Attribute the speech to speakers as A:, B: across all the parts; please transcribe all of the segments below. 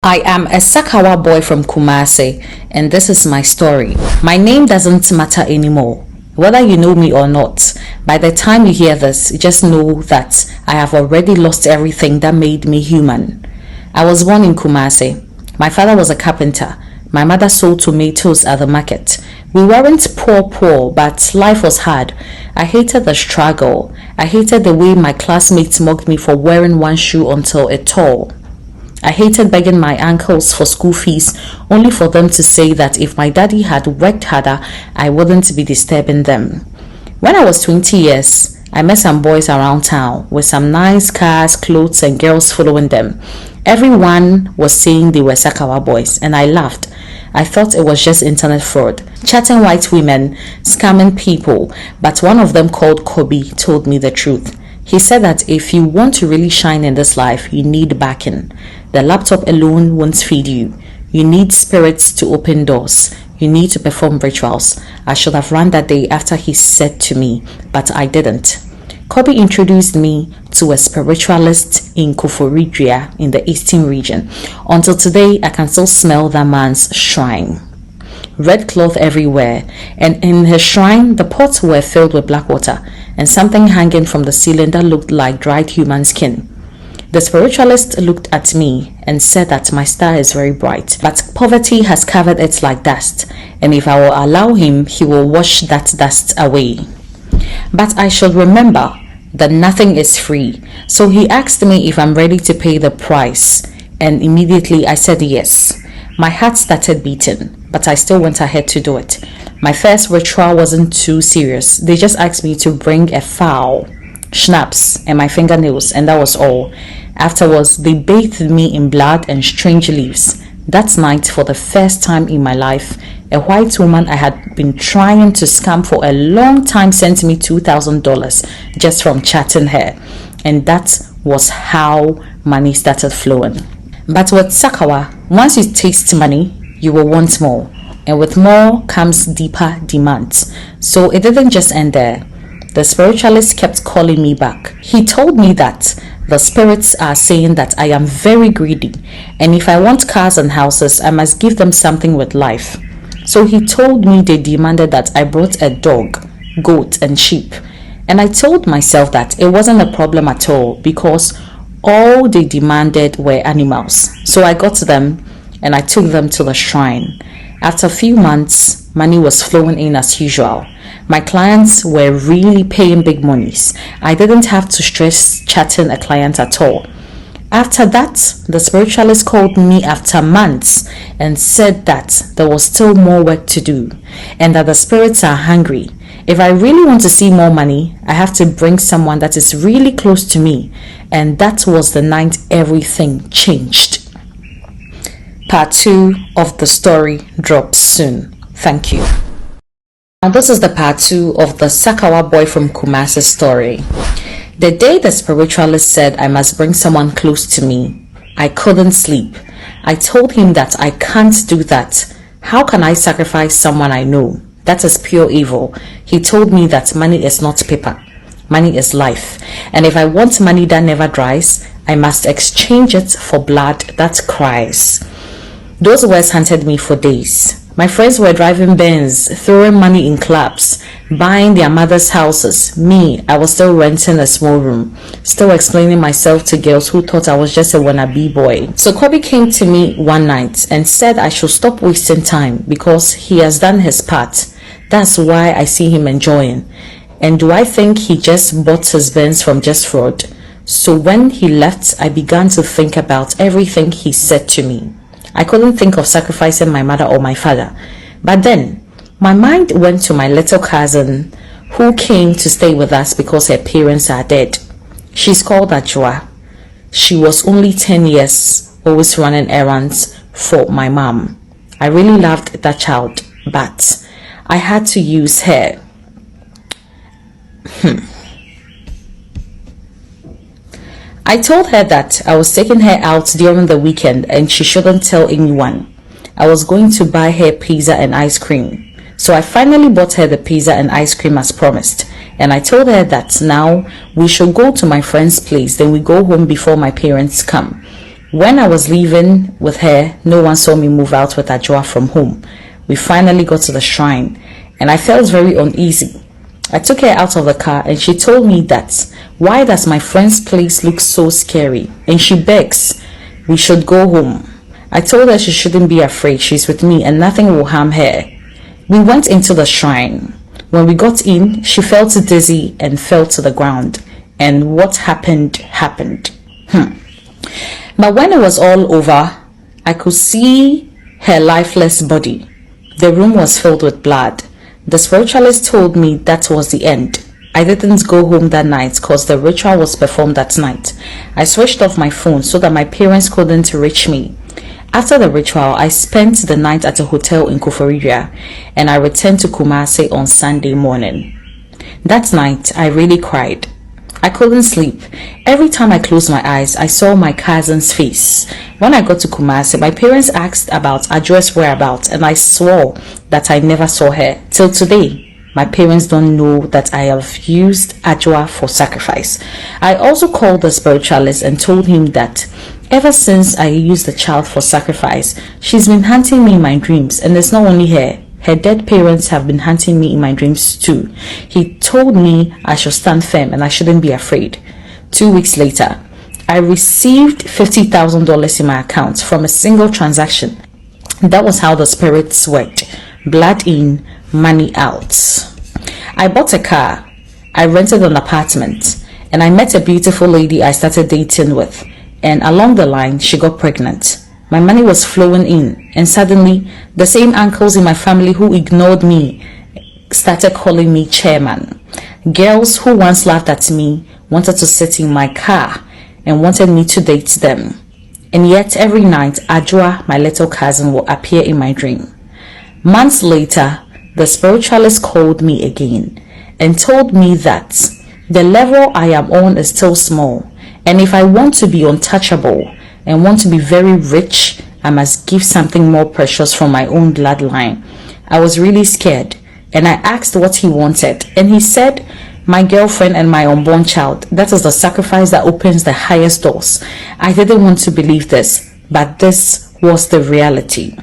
A: I am a Sakawa boy from Kumasi, and this is my story. My name doesn't matter anymore, whether you know me or not. By the time you hear this, just know that I have already lost everything that made me human. I was born in Kumasi. My father was a carpenter. My mother sold tomatoes at the market. We weren't poor, but life was hard. I hated the struggle. I hated the way my classmates mocked me for wearing one shoe until it tore. I hated begging my uncles for school fees, only for them to say that if my daddy had worked harder, I wouldn't be disturbing them. When I was 20 years, I met some boys around town with some nice cars, clothes, and girls following them. Everyone was saying they were Sakawa boys, and I laughed. I thought it was just internet fraud, chatting white women, scamming people, but one of them called Kobe told me the truth. He said that if you want to really shine in this life, you need backing. The laptop alone won't feed you. You need spirits to open doors. You need to perform rituals. I should have run that day after he said to me, but I didn't. Kobe introduced me to a spiritualist in Koforidua in the eastern region. Until today, I can still smell that man's shrine. Red cloth everywhere, and in his shrine, the pots were filled with black water and something hanging from the ceiling that looked like dried human skin. The spiritualist looked at me and said that my star is very bright, but poverty has covered it like dust, and if I will allow him, he will wash that dust away. But I should remember that nothing is free, so he asked me if I'm ready to pay the price, and immediately I said yes. My heart started beating, but I still went ahead to do it. My first ritual wasn't too serious. They just asked me to bring a fowl, schnapps, and my fingernails, and that was all. Afterwards, they bathed me in blood and strange leaves. That night, for the first time in my life, a white woman I had been trying to scam for a long time sent me $2,000 just from chatting her, and that was how money started flowing. But with Sakawa, once you taste money, you will want more, and with more comes deeper demands. So it didn't just end there. The spiritualist kept calling me back. He told me that the spirits are saying that I am very greedy, and if I want cars and houses, I must give them something with life. So he told me they demanded that I brought a dog, goat, and sheep. And I told myself that it wasn't a problem at all because all they demanded were animals. So I got them and I took them to the shrine. After a few months, money was flowing in as usual. My clients were really paying big monies. I didn't have to stress chatting a client at all. After that, the spiritualist called me after months and said that there was still more work to do and that the spirits are hungry. If I really want to see more money, I have to bring someone that is really close to me. And that was the night everything changed. Part 2 of the story drops soon. Thank you. Now this is the part 2 of the Sakawa boy from Kumasi story. The day the spiritualist said I must bring someone close to me, I couldn't sleep. I told him that I can't do that. How can I sacrifice someone I know? That is pure evil. He told me that money is not paper. Money is life. And if I want money that never dries, I must exchange it for blood that cries. Those words haunted me for days. My friends were driving Benz, throwing money in clubs, buying their mother's houses. Me, I was still renting a small room, still explaining myself to girls who thought I was just a wannabe boy. So Kobe came to me one night and said I should stop wasting time because he has done his part. That's why I see him enjoying. And do I think he just bought his Benz from just fraud? So when he left, I began to think about everything he said to me. I couldn't think of sacrificing my mother or my father. But then, my mind went to my little cousin who came to stay with us because her parents are dead. She's called Ajua. She was only 10 years, always running errands for my mom. I really loved that child, but I had to use her. I told her that I was taking her out during the weekend and she shouldn't tell anyone. I was going to buy her pizza and ice cream. So I finally bought her the pizza and ice cream as promised. And I told her that now we should go to my friend's place, then we go home before my parents come. When I was leaving with her, no one saw me move out with Ajua from home. We finally got to the shrine, and I felt very uneasy. I took her out of the car, and she told me that, why does my friend's place look so scary? And she begs we should go home. I told her she shouldn't be afraid. She's with me and nothing will harm her. We went into the shrine. When we got in, she felt dizzy and fell to the ground. And what happened, happened. But when it was all over, I could see her lifeless body. The room was filled with blood. The spiritualist told me that was the end. I didn't go home that night because the ritual was performed that night. I switched off my phone so that my parents couldn't reach me. After the ritual, I spent the night at a hotel in Koforidua and I returned to Kumasi on Sunday morning. That night, I really cried. I couldn't sleep. Every time I closed my eyes, I saw my cousin's face. When I got to Kumasi, my parents asked about Ajua's whereabouts and I swore that I never saw her. Till today, my parents don't know that I have used Ajua for sacrifice. I also called the spiritualist and told him that ever since I used the child for sacrifice, she's been hunting me in my dreams, and it's not only her. Her dead parents have been hunting me in my dreams too. He told me I should stand firm and I shouldn't be afraid. 2 weeks later, I received $50,000 in my account from a single transaction. That was how the spirits worked. Blood in, money out. I bought a car. I rented an apartment. And I met a beautiful lady I started dating with. And along the line, she got pregnant. My money was flowing in, and suddenly, the same uncles in my family who ignored me started calling me chairman. Girls who once laughed at me wanted to sit in my car and wanted me to date them. And yet, every night, Ajua, my little cousin, will appear in my dream. Months later, the spiritualist called me again and told me that the level I am on is still small. And if I want to be untouchable and want to be very rich, I must give something more precious from my own bloodline. I was really scared and I asked what he wanted. And he said, my girlfriend and my unborn child. That is the sacrifice that opens the highest doors. I didn't want to believe this, but this was the reality.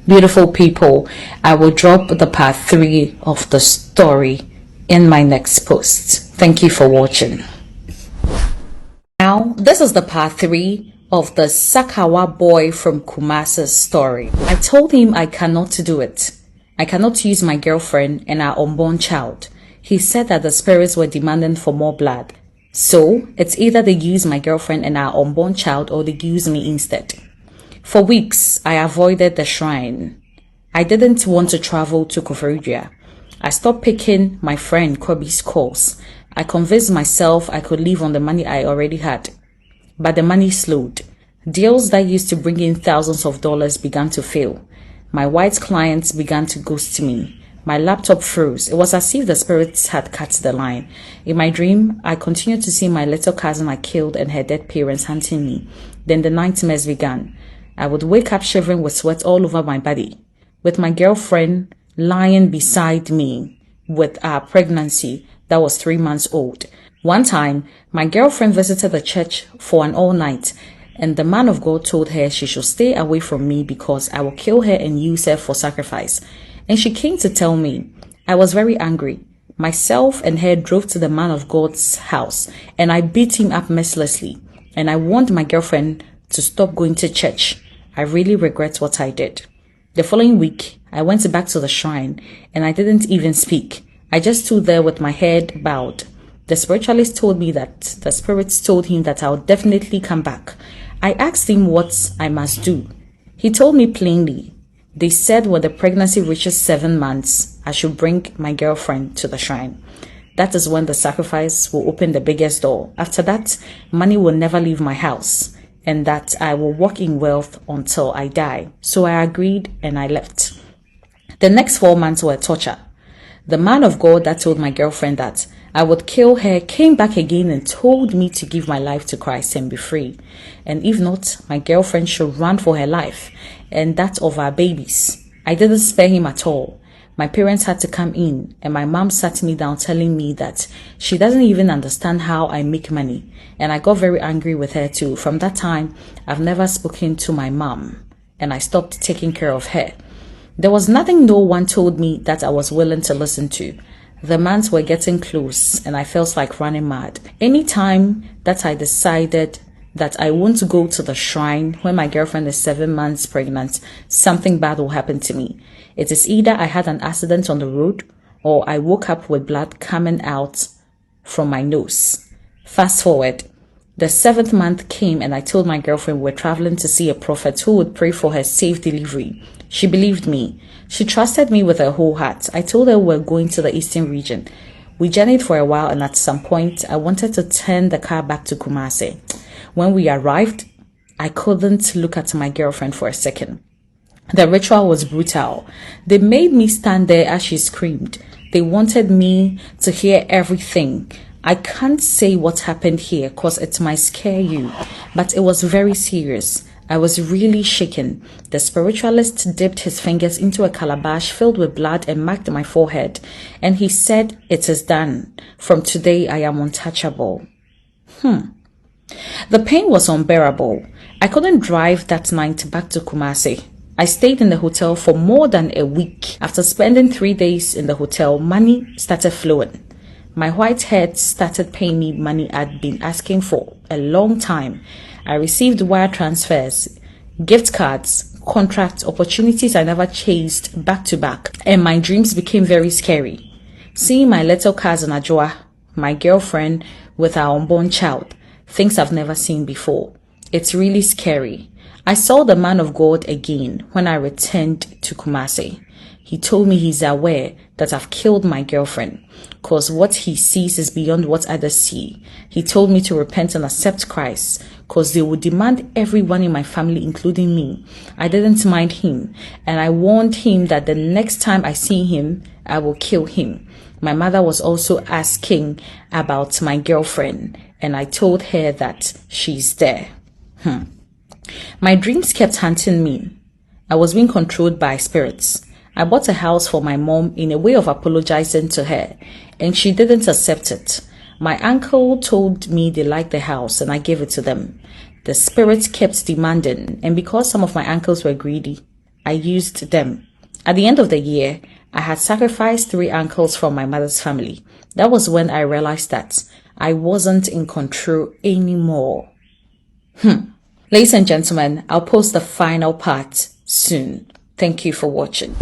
A: Beautiful people, I will drop the part 3 of the story in my next post. Thank you for watching. Now, this is the part 3 of the Sakawa boy from Kumasi's story. I told him I cannot do it. I cannot use my girlfriend and our unborn child. He said that the spirits were demanding for more blood. So, it's either they use my girlfriend and our unborn child or they use me instead. For weeks, I avoided the shrine. I didn't want to travel to Koforidua. I stopped picking my friend Kobe's calls. I convinced myself I could live on the money I already had. But the money slowed. Deals that used to bring in thousands of dollars began to fail. My white clients began to ghost me. My laptop froze. It was as if the spirits had cut the line. In my dream, I continued to see my little cousin I killed and her dead parents hunting me. Then the nightmares began. I would wake up shivering with sweat all over my body, with my girlfriend lying beside me with our pregnancy that was 3 months old. One time, my girlfriend visited the church for an all night, and the man of God told her she should stay away from me because I will kill her and use her for sacrifice. And she came to tell me. I was very angry. Myself and her drove to the man of God's house, and I beat him up mercilessly. And I warned my girlfriend to stop going to church. I really regret what I did. The following week, I went back to the shrine and I didn't even speak. I just stood there with my head bowed. The spiritualist told me that the spirits told him that I would definitely come back. I asked him what I must do. He told me plainly. They said when the pregnancy reaches 7 months, I should bring my girlfriend to the shrine. That is when the sacrifice will open the biggest door. After that, money will never leave my house, and that I will walk in wealth until I die. So I agreed and I left. The next 4 months were torture. The man of God that told my girlfriend that I would kill her came back again and told me to give my life to Christ and be free. And if not, my girlfriend should run for her life and that of our babies. I didn't spare him at all. My parents had to come in, and my mom sat me down telling me that she doesn't even understand how I make money. And I got very angry with her too. From that time, I've never spoken to my mom, and I stopped taking care of her. There was nothing no one told me that I was willing to listen to. The months were getting close, and I felt like running mad. Anytime that I decided that I won't go to the shrine when my girlfriend is 7 months pregnant, something bad will happen to me. It is either I had an accident on the road or I woke up with blood coming out from my nose. Fast forward, the 7th month came and I told my girlfriend we're traveling to see a prophet who would pray for her safe delivery. She believed me. She trusted me with her whole heart. I told her we're going to the eastern region. We journeyed for a while, and at some point, I wanted to turn the car back to Kumasi. When we arrived, I couldn't look at my girlfriend for a second. The ritual was brutal. They made me stand there as she screamed. They wanted me to hear everything. I can't say what happened here because it might scare you, but it was very serious. I was really shaken. The spiritualist dipped his fingers into a calabash filled with blood and marked my forehead, and he said, "It is done. From today, I am untouchable." The pain was unbearable. I couldn't drive that night back to Kumasi. I stayed in the hotel for more than a week. After spending 3 days in the hotel, money started flowing. My white head started paying me money I'd been asking for a long time. I received wire transfers, gift cards, contract opportunities I never chased back to back, and my dreams became very scary. Seeing my little cousin Ajua, my girlfriend with our unborn child, things I've never seen before. It's really scary. I saw the man of God again when I returned to Kumasi. He told me he's aware that I've killed my girlfriend because what he sees is beyond what others see. He told me to repent and accept Christ because they would demand everyone in my family, including me. I didn't mind him, and I warned him that the next time I see him, I will kill him. My mother was also asking about my girlfriend, and I told her that she's there. My dreams kept haunting me. I was being controlled by spirits. I bought a house for my mom in a way of apologizing to her, and she didn't accept it. My uncle told me they liked the house, and I gave it to them. The spirits kept demanding, and because some of my uncles were greedy, I used them. At the end of the year, I had sacrificed 3 uncles from my mother's family. That was when I realized that I wasn't in control anymore. Ladies and gentlemen, I'll post the final part soon. Thank you for watching.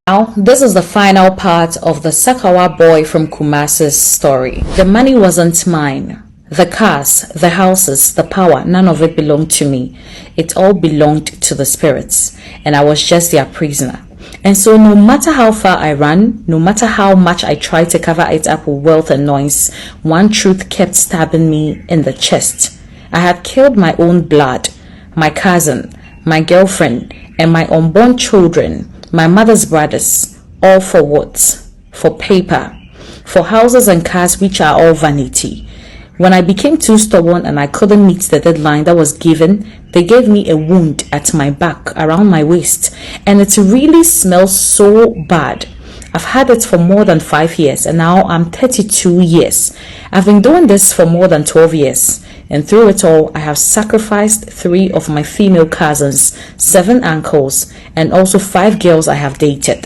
A: Now, this is the final part of the Sakawa boy from Kumasi's story. The money wasn't mine. The cars, the houses, the power, none of it belonged to me. It all belonged to the spirits, and I was just their prisoner. And so no matter how far I ran, no matter how much I tried to cover it up with wealth and noise, one truth kept stabbing me in the chest. I had killed my own blood, my cousin, my girlfriend, and my unborn children, my mother's brothers, all for what? For paper, for houses and cars which are all vanity. When I became too stubborn and I couldn't meet the deadline that was given, they gave me a wound at my back around my waist, and it really smells so bad. I've had it for more than 5 years, and now I'm 32 years. I've been doing this for more than 12 years. And through it all, I have sacrificed 3 of my female cousins, 7 uncles, and also 5 girls I have dated.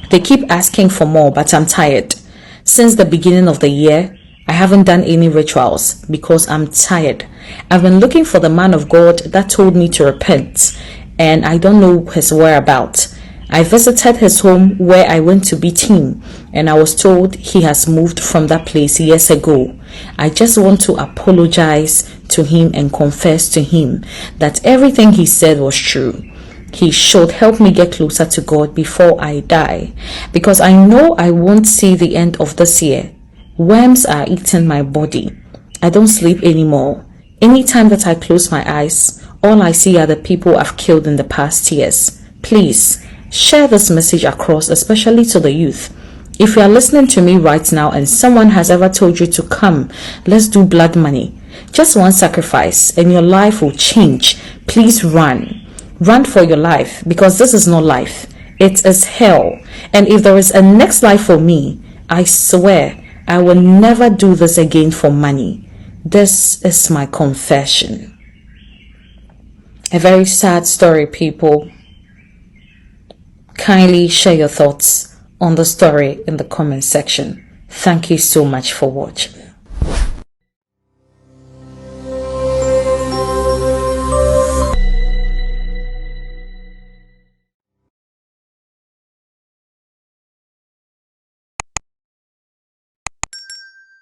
A: They keep asking for more, but I'm tired. Since the beginning of the year, I haven't done any rituals because I'm tired. I've been looking for the man of God that told me to repent, and I don't know his whereabouts. I visited his home where I went to beat him, and I was told he has moved from that place years ago. I just want to apologize to him and confess to him that everything he said was true. He should help me get closer to God before I die, because I know I won't see the end of this year. Worms are eating my body. I don't sleep anymore. Anytime that I close my eyes, all I see are the people I've killed in the past years. Please, share this message across, especially to the youth. If you are listening to me right now and someone has ever told you to come, let's do blood money. Just one sacrifice and your life will change. Please run. Run for your life, because this is not life. It is hell. And if there is a next life for me, I swear I will never do this again for money. This is my confession. A very sad story, people. Kindly share your thoughts on the story in the comment section. Thank you so much for watching.